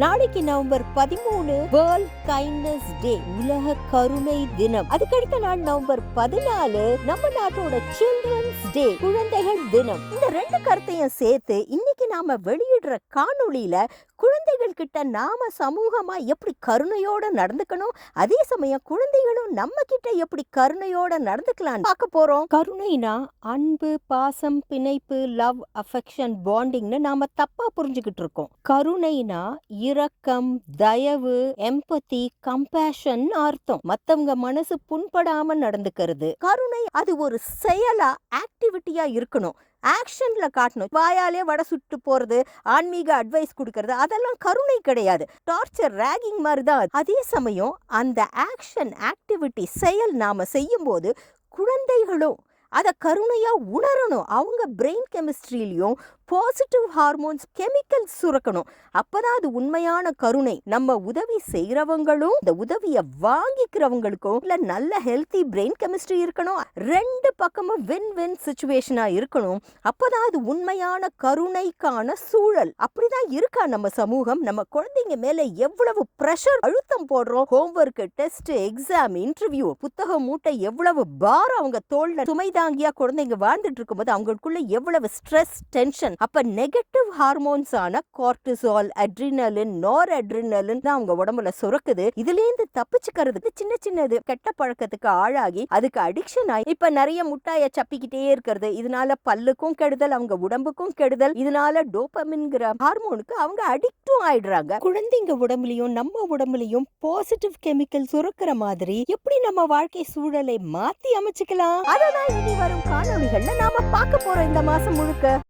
நாளைக்கு November 13 world kindness டே, உலக கருணை தினம். அதுக்கடுத்த நாள் நவம்பர் 14 நம்ம நாட்டோட சில்ட்ரன்ஸ் டே, குழந்தைகள் தினம். இந்த ரெண்டு கருத்தையும் சேர்த்து இன்னைக்கு நாம வெளியிடுற காணொளியில குழந்தைகள் கிட்ட நாம சமூகமா எப்படி கருணையோட நடந்துக்கணும், அதே சமயம் குழந்தைகளும் நம்ம கிட்ட எப்படி கருணையோட நடந்துக்கலாம் பார்க்க போறோம். கருணைனா அன்பு, பாசம், பிணைப்பு, லவ், அஃபெக்ஷன், பாண்டிங்னு நாம தப்பா புரிஞ்சுக்கிட்டு இருக்கோம். கருணைனா இரக்கம், தயவு, எம்பத்தி, கம்பேஷன் அர்த்தம். மத்தவங்க மனசு புண்படாம நடந்துக்கிறது. கருணை அது ஒரு செயலா, ஆக்டிவிட்டியா இருக்கணும். ஆக்ஷன்ல காட்டணும். வாயாலே வடை சுட்டு போறது, ஆன்மீக அட்வைஸ் கொடுக்கறது, அதெல்லாம் கருணை கிடையாது. டார்ச்சர், ராகிங் மாதிரி தான். அதே சமயம் அந்த ஆக்ஷன், ஆக்டிவிட்டி, செயல் நாம செய்யும் போது குழந்தைகளும் அதை கருணையா உணரணும். அவங்க பிரெயின் கெமிஸ்ட்ரியிலையும் பாசிட்டிவ் ஹார்மோன்ஸ், கெமிக்கல்ஸ் சுரக்கணும். அப்பதான் அது உண்மையான கருணை. நம்ம உதவி செய்யறவங்களும் இந்த உதவியை வாங்கிக்கிறவங்களுக்கும் நல்ல ஹெல்த்தி பிரெயின் கெமிஸ்ட்ரி இருக்கணும். ரெண்டு பக்கமும் வின் வின் சிச்சுவேஷனா இருக்கணும். அப்பதான் அது உண்மையான கருணைக்கான சூழல். அப்படிதான் இருக்கா நம்ம சமூகம். நம்ம குழந்தைங்க மேல எவ்வளவு பிரஷர், அழுத்தம் போடுறோம். ஹோம்வொர்க், டெஸ்ட், எக்ஸாம், இன்டர்வியூ, புத்தக மூட்டை எவ்வளவு பாரம் அவங்க தோல்ல சுமைதாங்கியா குழந்தைங்க வாழ்ந்துட்டு இருக்கும்போது அவங்களுக்குள்ள எவ்வளவு ஸ்ட்ரெஸ், டென்ஷன். அப்ப நெகட்டிவ் ஹார்மோன்ஸ் ஆன கார்டிசால், அட்ரினலின், நார் அட்ரினலின் தான் அவங்க உடம்புல சுரக்குது. இதுல இருந்து தப்பிச்சுக்கிறதுக்கு சின்ன சின்னது கெட்ட பழக்கத்துக்கு ஆளாகி அதுக்கு அடிக்ஷன் ஆகி இப்ப நிறைய முட்டாய சப்பிக்கிட்டே இருக்கிறது. இதனால பல்லுக்கும் கெடுதல், அவங்க உடம்புக்கும் கெடுதல். இதனால டோபமின்ங்கிற ஹார்மோனுக்கு அவங்க அடிக்டும் ஆயிடுறாங்க. குழந்தைங்க உடம்புலயும் நம்ம உடம்புலயும் பாசிட்டிவ் கெமிக்கல் சுரக்கிற மாதிரி எப்படி நம்ம வாழ்க்கை சூழலை மாத்தி அமைச்சுக்கலாம், அததான் இனி வரும் காணொளிகள்ல நாம பார்க்க போறோம் இந்த மாசம் முழுக்க.